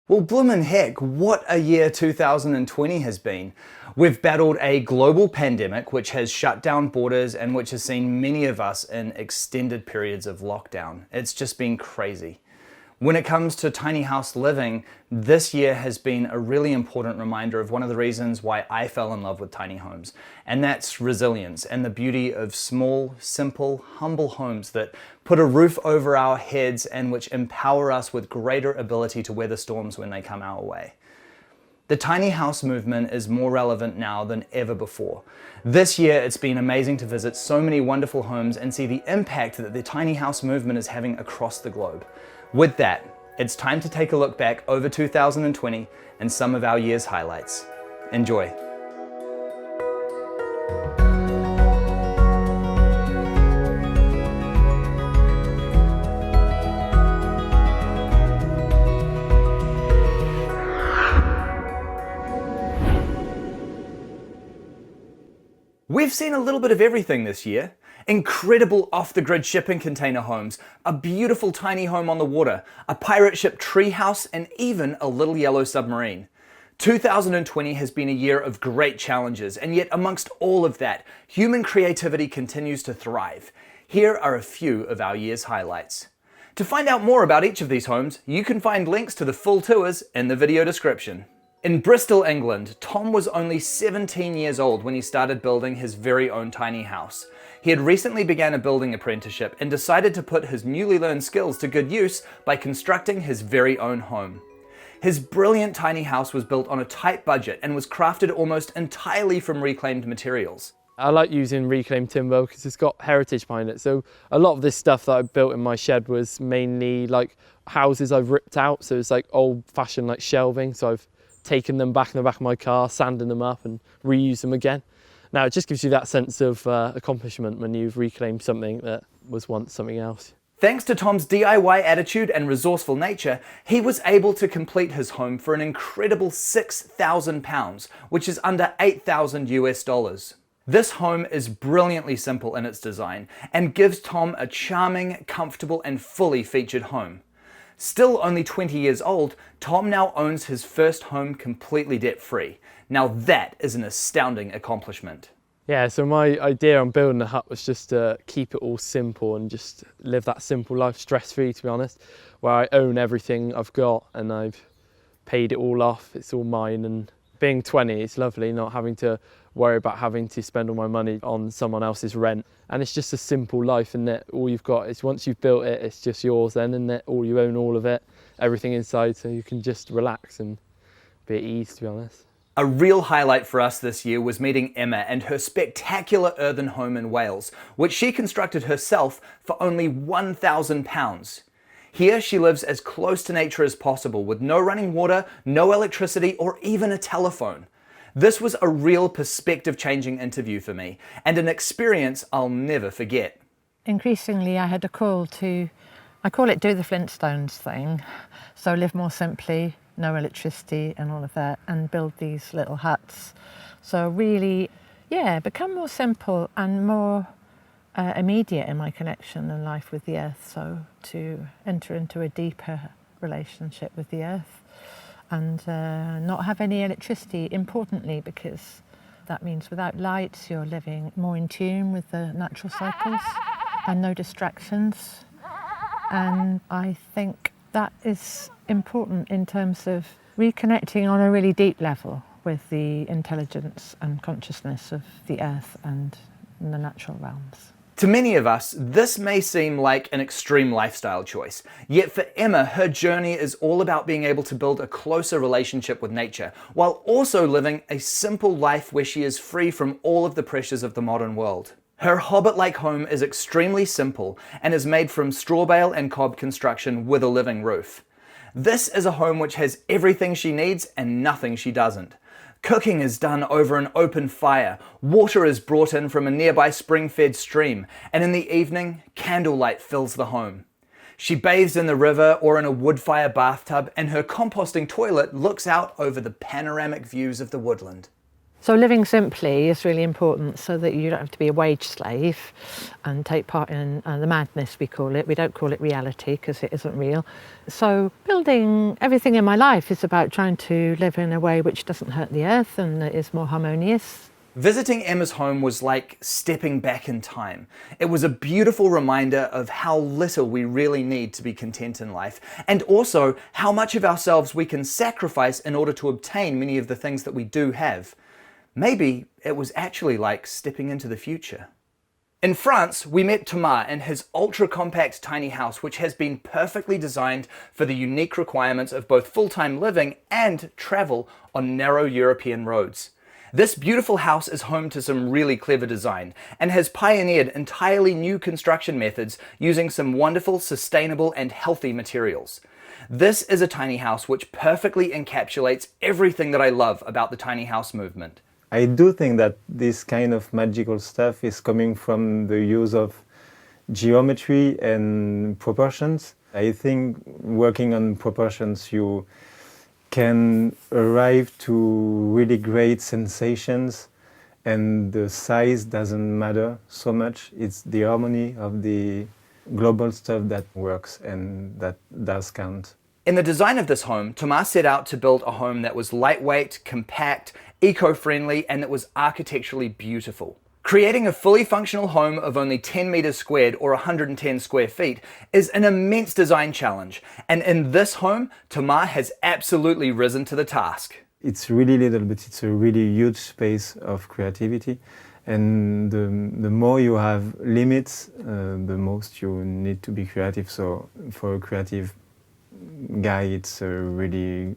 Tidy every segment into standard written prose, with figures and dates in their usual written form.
Well, bloomin' heck, what a year 2020 has been. We've battled a global pandemic which has shut down borders and which has seen many of us in extended periods of lockdown. It's just been crazy. When it comes to tiny house living, this year has been a really important reminder of one of the reasons why I fell in love with tiny homes, and that's resilience and the beauty of small, simple, humble homes that put a roof over our heads and which empower us with greater ability to weather storms when they come our way. The tiny house movement is more relevant now than ever before. This year, it's been amazing to visit so many wonderful homes and see the impact that the tiny house movement is having across the globe. With that, it's time to take a look back over 2020 and some of our year's highlights. Enjoy. We've seen a little bit of everything this year. Incredible off-the-grid shipping container homes, a beautiful tiny home on the water, a pirate ship treehouse, and even a little yellow submarine. 2020 has been a year of great challenges, and yet amongst all of that, human creativity continues to thrive. Here are a few of our year's highlights. To find out more about each of these homes, you can find links to the full tours in the video description. In Bristol, England, Tom was only 17 years old when he started building his very own tiny house. He had recently begun a building apprenticeship and decided to put his newly learned skills to good use by constructing his very own home. His brilliant tiny house was built on a tight budget and was crafted almost entirely from reclaimed materials. I like using reclaimed timber because it's got heritage behind it. So a lot of this stuff that I built in my shed was mainly like houses I've ripped out. So it's like old-fashioned like shelving. So I've taken them back in the back of my car, sanding them up and reuse them again. Now it just gives you that sense of accomplishment when you've reclaimed something that was once something else. Thanks to Tom's DIY attitude and resourceful nature, he was able to complete his home for an incredible £6,000, which is under 8,000 US dollars. This home is brilliantly simple in its design and gives Tom a charming, comfortable and fully featured home. Still only 20 years old, Tom now owns his first home completely debt-free. Now that is an astounding accomplishment. Yeah, so my idea on building a hut was just to keep it all simple and just live that simple life, stress-free to be honest, where I own everything I've got and I've paid it all off, it's all mine. And being 20, it's lovely not having to worry about having to spend all my money on someone else's rent. And it's just a simple life, and that all you've got is once you've built it, it's just yours then, and that all you own all of it, everything inside, so you can just relax and be at ease, to be honest. A real highlight for us this year was meeting Emma and her spectacular earthen home in Wales, which she constructed herself for only £1,000. Here she lives as close to nature as possible with no running water, no electricity, or even a telephone. This was a real perspective-changing interview for me, and an experience I'll never forget. Increasingly, I had a call to, I call it do the Flintstones thing, so live more simply, no electricity and all of that, and build these little huts. So really, yeah, become more simple and more immediate in my connection and life with the earth, so to enter into a deeper relationship with the earth. And not have any electricity, importantly, because that means without lights you're living more in tune with the natural cycles and no distractions. And I think that is important in terms of reconnecting on a really deep level with the intelligence and consciousness of the earth and the natural realms. To many of us, this may seem like an extreme lifestyle choice, yet for Emma, her journey is all about being able to build a closer relationship with nature, while also living a simple life where she is free from all of the pressures of the modern world. Her hobbit-like home is extremely simple and is made from straw bale and cob construction with a living roof. This is a home which has everything she needs and nothing she doesn't. Cooking is done over an open fire, water is brought in from a nearby spring-fed stream, and in the evening, candlelight fills the home. She bathes in the river or in a wood-fire bathtub, and her composting toilet looks out over the panoramic views of the woodland. So living simply is really important so that you don't have to be a wage slave and take part in the madness, we call it. We don't call it reality because it isn't real. So building everything in my life is about trying to live in a way which doesn't hurt the earth and is more harmonious. Visiting Emma's home was like stepping back in time. It was a beautiful reminder of how little we really need to be content in life, and also how much of ourselves we can sacrifice in order to obtain many of the things that we do have. Maybe it was actually like stepping into the future. In France, we met Thomas in his ultra-compact tiny house, which has been perfectly designed for the unique requirements of both full-time living and travel on narrow European roads. This beautiful house is home to some really clever design and has pioneered entirely new construction methods using some wonderful, sustainable and healthy materials. This is a tiny house which perfectly encapsulates everything that I love about the tiny house movement. I do think that this kind of magical stuff is coming from the use of geometry and proportions. I think working on proportions, you can arrive to really great sensations, and the size doesn't matter so much. It's the harmony of the global stuff that works and that does count. In the design of this home, Thomas set out to build a home that was lightweight, compact, eco-friendly, and that was architecturally beautiful. Creating a fully functional home of only 10 meters squared or 110 square feet is an immense design challenge, and in this home, Thomas has absolutely risen to the task. It's really little, but it's a really huge space of creativity. And the more you have limits, the most you need to be creative. So for a creative guy, it's a really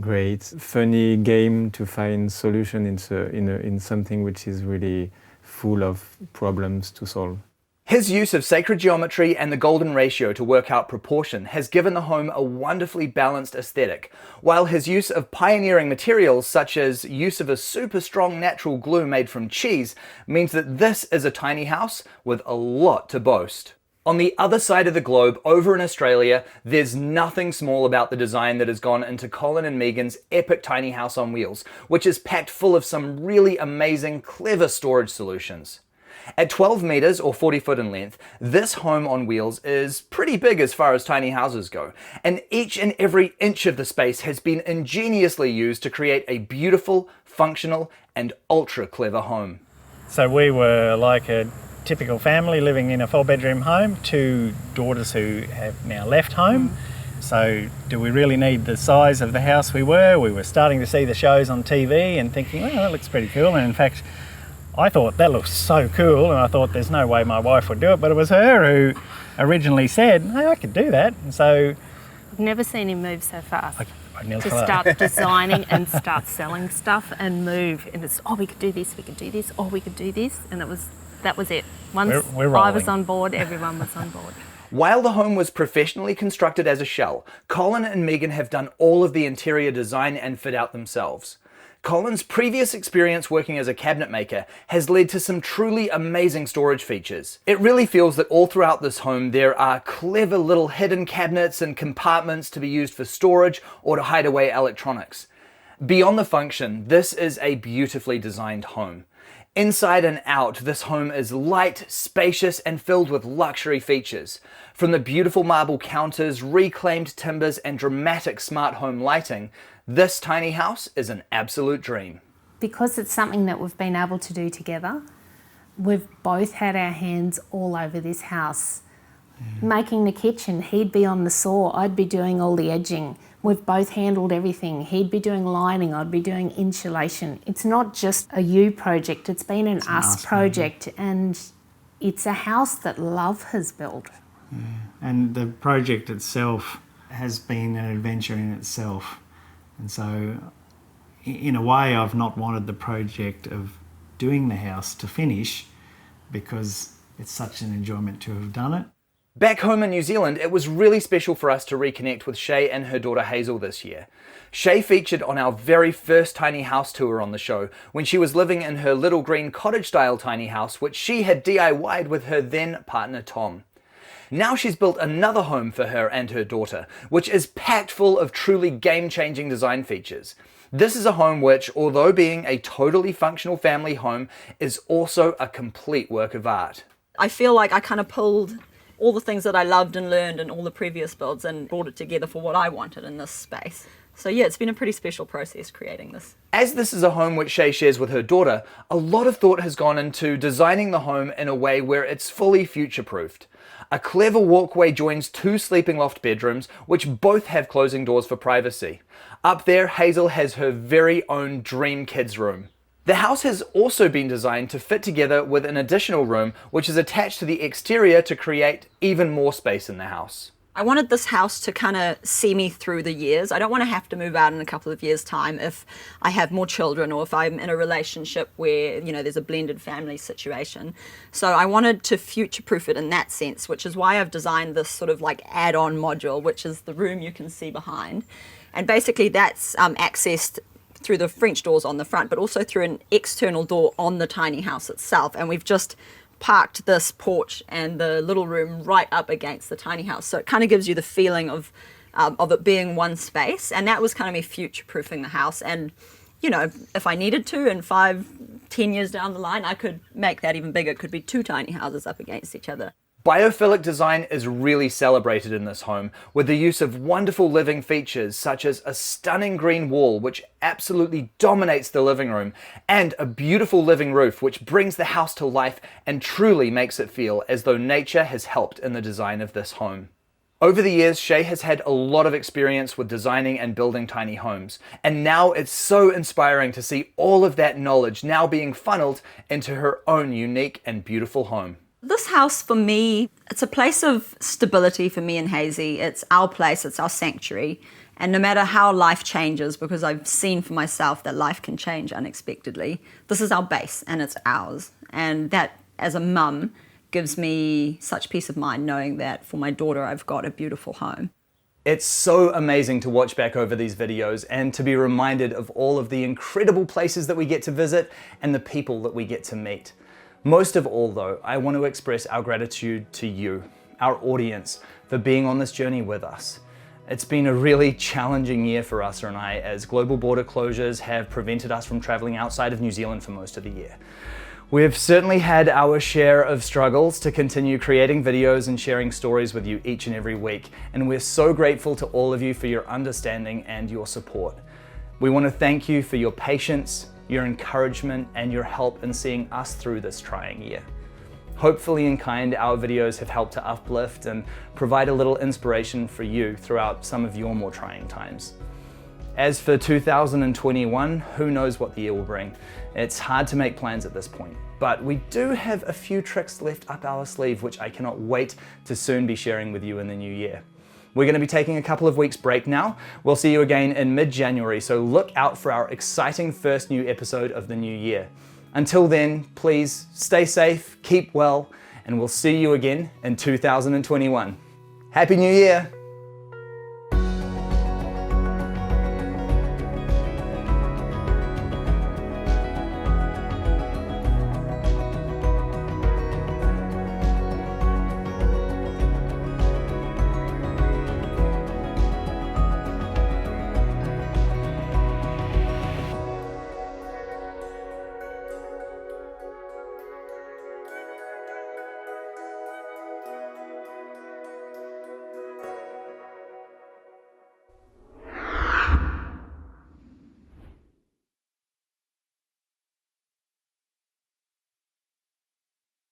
great, funny game to find solution in something which is really full of problems to solve. His use of sacred geometry and the golden ratio to work out proportion has given the home a wonderfully balanced aesthetic, while his use of pioneering materials such as use of a super strong natural glue made from cheese means that this is a tiny house with a lot to boast. On the other side of the globe, over in Australia, there's nothing small about the design that has gone into Colin and Megan's epic tiny house on wheels, which is packed full of some really amazing, clever storage solutions. At 12 meters or 40 foot in length, this home on wheels is pretty big as far as tiny houses go, and each and every inch of the space has been ingeniously used to create a beautiful, functional, and ultra clever home. So we were like a typical family living in a 4-bedroom home, 2 daughters who have now left home. So do we really need the size of the house we were? We were starting to see the shows on TV and thinking, well, that looks pretty cool. And in fact, I thought that looks so cool, and I thought there's no way my wife would do it, but it was her who originally said, hey, I could do that. And so I've never seen him move so fast. I nearly To fell. start designing and start selling stuff and move. And it's, oh, we could do this, we could do this, oh, we could do this. And that was it. Once We're I was rolling. on board, everyone was on board. While the home was professionally constructed as a shell, Colin and Megan have done all of the interior design and fit out themselves. Colin's previous experience working as a cabinet maker has led to some truly amazing storage features. It really feels that all throughout this home there are clever little hidden cabinets and compartments to be used for storage or to hide away electronics. Beyond the function, this is a beautifully designed home. Inside and out, this home is light, spacious, and filled with luxury features. From the beautiful marble counters, reclaimed timbers, and dramatic smart home lighting, this tiny house is an absolute dream. Because it's something that we've been able to do together, we've both had our hands all over this house. Making the kitchen, he'd be on the saw, I'd be doing all the edging. We've both handled everything. He'd be doing lining, I'd be doing insulation. It's not just a you project, it's been an us project, and it's a house that love has built. Yeah. And the project itself has been an adventure in itself. And so, in a way, I've not wanted the project of doing the house to finish because it's such an enjoyment to have done it. Back home in New Zealand, it was really special for us to reconnect with Shay and her daughter Hazel this year. Shay featured on our very first tiny house tour on the show when she was living in her little green cottage-style tiny house, which she had DIY'd with her then partner Tom. Now she's built another home for her and her daughter, which is packed full of truly game-changing design features. This is a home which, although being a totally functional family home, is also a complete work of art. I feel like I kind of pulled all the things that I loved and learned in all the previous builds and brought it together for what I wanted in this space. So yeah, it's been a pretty special process creating this. As this is a home which Shay shares with her daughter, a lot of thought has gone into designing the home in a way where it's fully future-proofed. A clever walkway joins 2 sleeping loft bedrooms, which both have closing doors for privacy. Up there, Hazel has her very own dream kids room. The house has also been designed to fit together with an additional room, which is attached to the exterior to create even more space in the house. I wanted this house to kind of see me through the years. I don't want to have to move out in a couple of years' time if I have more children or if I'm in a relationship where, you know, there's a blended family situation. So I wanted to future-proof it in that sense, which is why I've designed this sort of like add-on module, which is the room you can see behind. And basically that's accessed through the French doors on the front, but also through an external door on the tiny house itself. And we've just parked this porch and the little room right up against the tiny house. So it kind of gives you the feeling of it being one space. And that was kind of me future-proofing the house. And, you know, if I needed to, in 5-10 years down the line, I could make that even bigger. It could be 2 tiny houses up against each other. Biophilic design is really celebrated in this home, with the use of wonderful living features such as a stunning green wall which absolutely dominates the living room, and a beautiful living roof which brings the house to life and truly makes it feel as though nature has helped in the design of this home. Over the years, Shay has had a lot of experience with designing and building tiny homes, and now it's so inspiring to see all of that knowledge now being funneled into her own unique and beautiful home. This house for me, it's a place of stability for me and Hazy. It's our place, it's our sanctuary. And no matter how life changes, because I've seen for myself that life can change unexpectedly, this is our base and it's ours. And that, as a mum, gives me such peace of mind knowing that for my daughter, I've got a beautiful home. It's so amazing to watch back over these videos and to be reminded of all of the incredible places that we get to visit and the people that we get to meet. Most of all though, I want to express our gratitude to you, our audience, for being on this journey with us. It's been a really challenging year for us and I, as global border closures have prevented us from traveling outside of New Zealand for most of the year. We've certainly had our share of struggles to continue creating videos and sharing stories with you each and every week, and we're so grateful to all of you for your understanding and your support. We want to thank you for your patience, your encouragement, and your help in seeing us through this trying year. Hopefully in kind, our videos have helped to uplift and provide a little inspiration for you throughout some of your more trying times. As for 2021, who knows what the year will bring? It's hard to make plans at this point, but we do have a few tricks left up our sleeve which I cannot wait to soon be sharing with you in the new year. We're going to be taking a couple of weeks break now. We'll see you again in mid-January, so look out for our exciting first new episode of the new year. Until then, please stay safe, keep well, and we'll see you again in 2021. Happy New Year!